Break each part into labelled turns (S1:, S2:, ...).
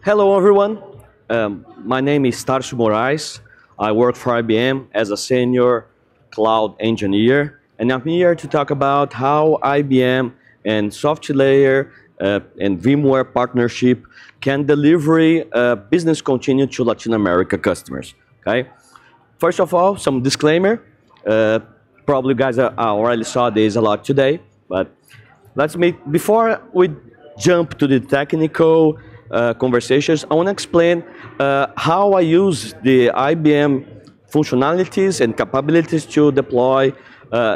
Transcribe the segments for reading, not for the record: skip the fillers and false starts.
S1: Hello, everyone. My name is Tarsio Moraes. I work for IBM as a senior cloud engineer, and I'm here to talk about how IBM and SoftLayer and VMware partnership can deliver business continuity to Latin America customers. Okay. First of all, some disclaimer. Probably you guys already saw this a lot today, but before we jump to the technical conversations, I want to explain how I use the IBM functionalities and capabilities to deploy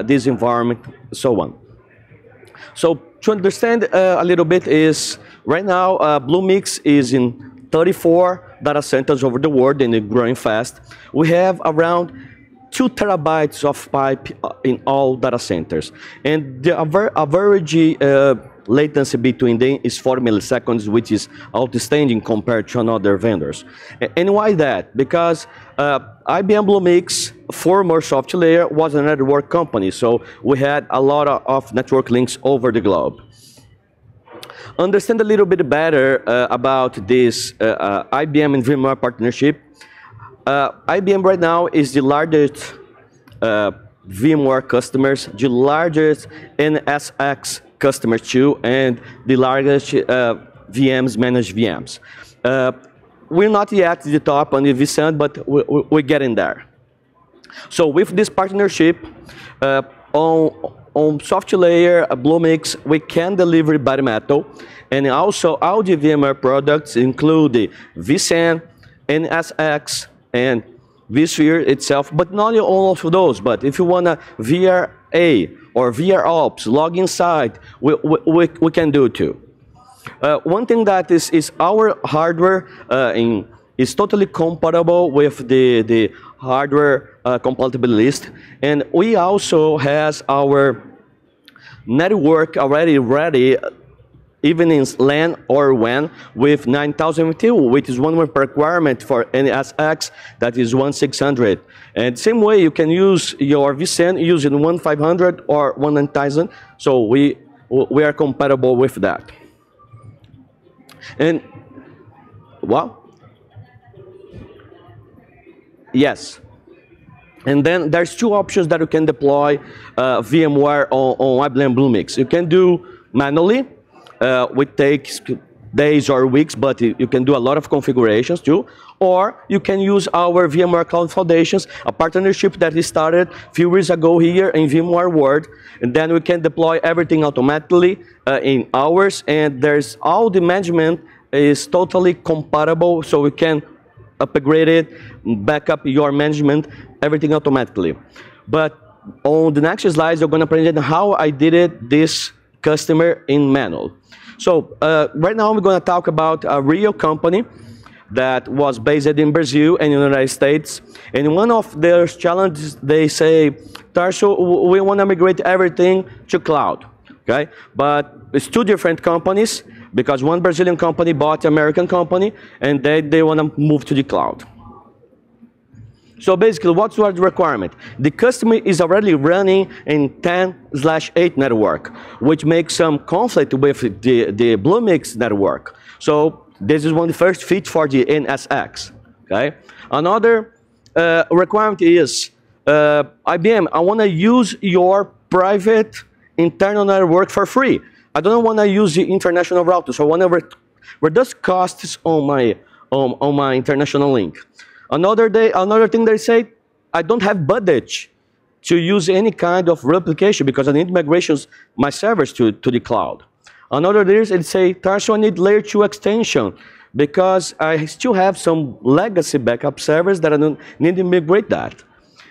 S1: this environment, so on. So to understand a little bit is, right now, BlueMix is in 34 data centers over the world and it's growing fast. We have around 2 terabytes of pipe in all data centers. And the average latency between them is 40 milliseconds, which is outstanding compared to other vendors. And why that? Because IBM BlueMix, former SoftLayer, was a network company, so we had a lot of network links over the globe. Understand a little bit better about this IBM and VMware partnership. IBM right now is the largest VMware customers, the largest NSX customers too, and the largest VMs, managed VMs. We're not yet at the top on the VSAN, but we're getting there. So with this partnership, on SoftLayer, BlueMix, we can deliver bare metal, and also all the VMware products include the VSAN, NSX, and vSphere itself, but not all of those. But if you want a VRA or VROps, log inside, we can do too. One thing that is our hardware is totally compatible with the hardware compatibility list, and we also has our network already ready, even in LAN or WAN, with 9000 MTU, which is one requirement for NSX, that is 1600. And same way, you can use your VSAN using 1500 or 1000, so we are compatible with that. And, well, yes. And then there's 2 options that you can deploy VMware on IBM BlueMix. You can do manually, which takes days or weeks, but you can do a lot of configurations too. Or you can use our VMware Cloud Foundations, a partnership that we started a few years ago here in VMware World, and then we can deploy everything automatically in hours, and there's all the management is totally compatible, so we can upgrade it, back up your management, everything automatically. But on the next slides, I'm going to present how I did it this customer in manual. So right now, we're going to talk about a real company that was based in Brazil and the United States. And one of their challenges, they say, Tarsio, we want to migrate everything to cloud. Okay? But it's 2 different companies, because one Brazilian company bought an American company, and they want to move to the cloud. So basically, what's the requirement? The customer is already running in 10/8 network, which makes some conflict with the BlueMix network. So this is one of the first fit for the NSX. Okay. Another requirement is IBM. I want to use your private internal network for free. I don't want to use the international router, so I want to reduce costs on my international link. Another thing they say, I don't have budget to use any kind of replication because I need migrations my servers to the cloud. Another is they say, Tarsio, I need layer 2 extension because I still have some legacy backup servers that I don't need to migrate that.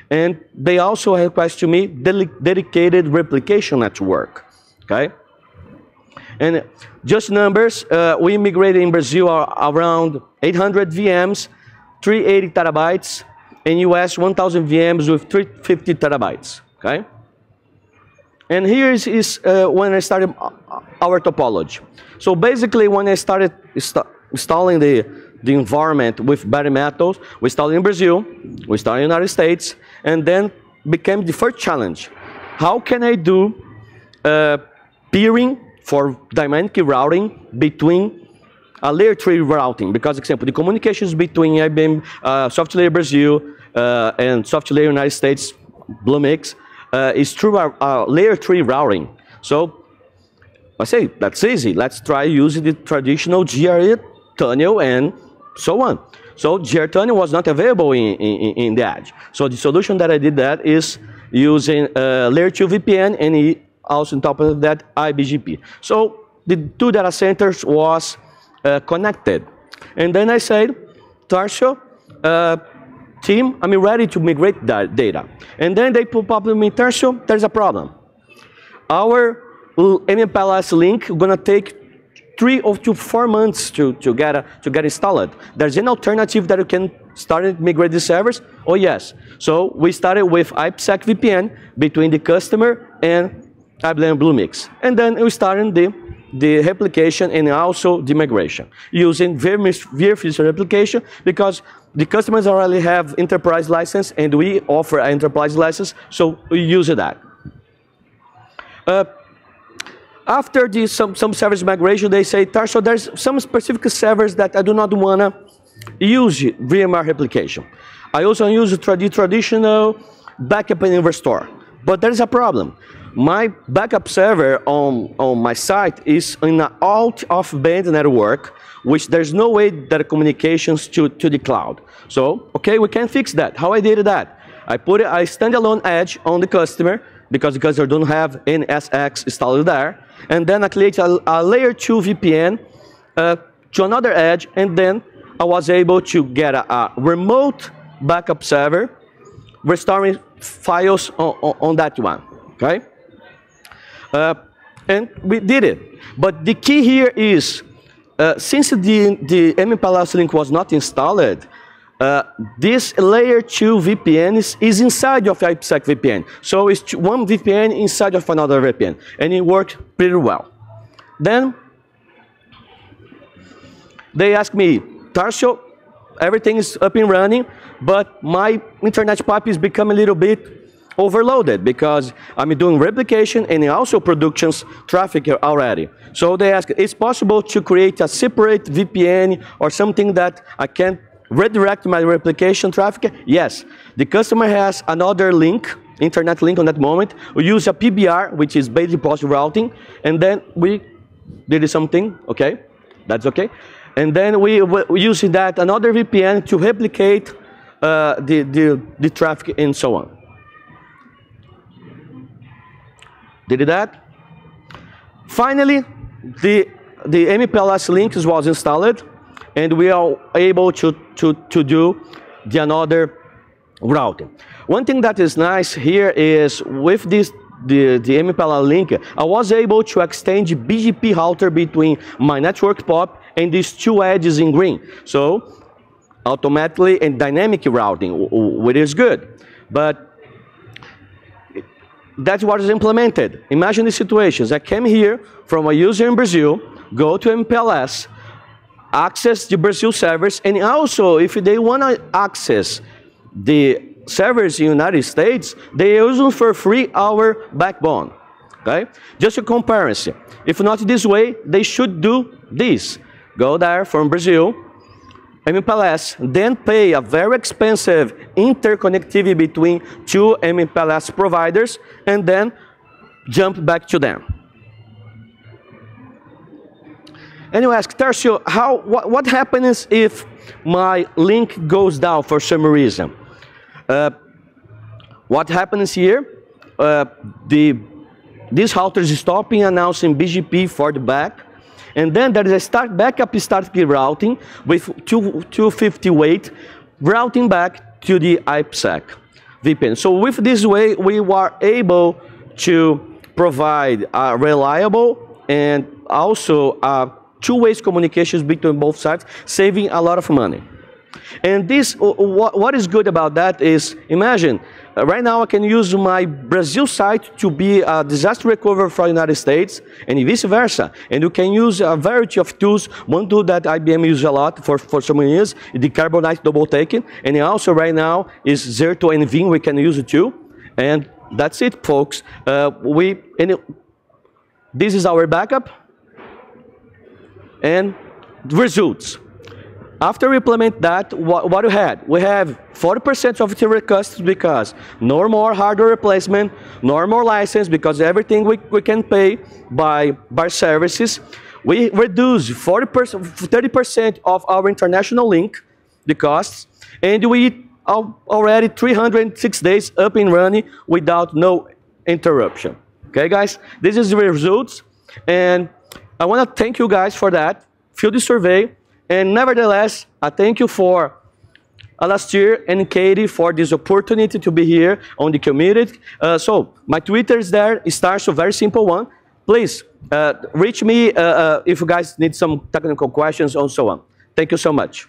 S1: And they also request to me dedicated replication network. Okay. And just numbers, we migrated in Brazil around 800 VMs, 380 terabytes, in US 1,000 VMs with 350 terabytes. Okay. And here is when I started our topology. So basically, when I started installing the environment with bare metals, we started in Brazil, we started in the United States, and then became the first challenge. How can I do peering for dynamic routing between a layer 3 routing, because, example, the communications between IBM software layer Brazil and software layer United States, BlueMix, is through a layer 3 routing. So I say, that's easy. Let's try using the traditional GRE tunnel and so on. So GR tunnel was not available in the edge. So the solution that I did that is using layer 2 VPN and also on top of that IBGP. So the two data centers was connected. And then I said, Tarsio, team, I'm ready to migrate that data. And then they pop up with me, Tarsio, there's a problem. Our MPLS link is gonna take 3 to 4 months to get installed. There's an alternative that you can start and migrate the servers? Oh yes. So we started with IPSec VPN between the customer and IBM BlueMix. And then we started the replication and also the migration using VMware replication, because the customers already have enterprise license and we offer an enterprise license, so we use that. After some service migration, they say, Tarsio, there's some specific servers that I do not want to use VMware replication. I also use the traditional backup and restore. But there's a problem. My backup server on my site is in an out-of-band network, which there's no way that communications to the cloud. So, okay, we can fix that. How I did that? I put a standalone edge on the customer, because the customer don't have NSX installed there. And then I create a layer 2 VPN to another edge, and then I was able to get a remote backup server, restoring files on that one, okay? And we did it. But the key here is, since the MPLS link was not installed, this layer 2 VPN is inside of IPSec VPN. So it's one VPN inside of another VPN. And it worked pretty well. Then they asked me, Tarsio, everything is up and running, but my internet pipe is becoming a little bit overloaded because I'm doing replication and also productions traffic already. So they asked, is it possible to create a separate VPN or something that I can redirect my replication traffic? Yes. The customer has another link, internet link on that moment. We use a PBR, which is basic post routing, and then we did something, okay? That's okay. And then we use that another VPN to replicate the traffic and so on. Did that. Finally, the MPLS link was installed, and we are able to do the another routing. One thing that is nice here is with this the MPLS link, I was able to extend the BGP router between my network POP and these two edges in green. So automatically and dynamic routing, which is good. But that's what is implemented. Imagine the situations. I came here from a user in Brazil, go to MPLS, access the Brazil servers, and also if they want to access the servers in the United States, they use for free our backbone. Okay? Just a comparison. If not this way, they should do this. Go there from Brazil, MPLS, then pay a very expensive interconnectivity between two MPLS providers, and then jump back to them. And you ask, Tarsio, what happens if my link goes down for some reason? What happens here? This router is stopping, announcing BGP for the back. And then there is a backup start routing with 250 weight, routing back to the IPSec VPN. So with this way, we were able to provide a reliable and also two-way communications between both sides, saving a lot of money. And this, what is good about that is, imagine, right now I can use my Brazil site to be a disaster recovery for the United States, and vice versa. And you can use a variety of tools. One tool that IBM uses a lot for so many years is the Carbonite double taking, and also right now is Zerto and Vim we can use it too. And that's it, folks. This is our backup. And results. After we implement that, what we had? We have 40% of the requests because no more hardware replacement, no more license because everything we can pay by services. We reduce 30% of our international link, the costs, and we are already 306 days up and running without no interruption. Okay, guys? This is the results, and I want to thank you guys for that. Fill the survey. And nevertheless, I thank you for Alastair and Katie for this opportunity to be here on the community. So my Twitter is there, it's Tarsio, very simple one. Please reach me if you guys need some technical questions and so on. Thank you so much.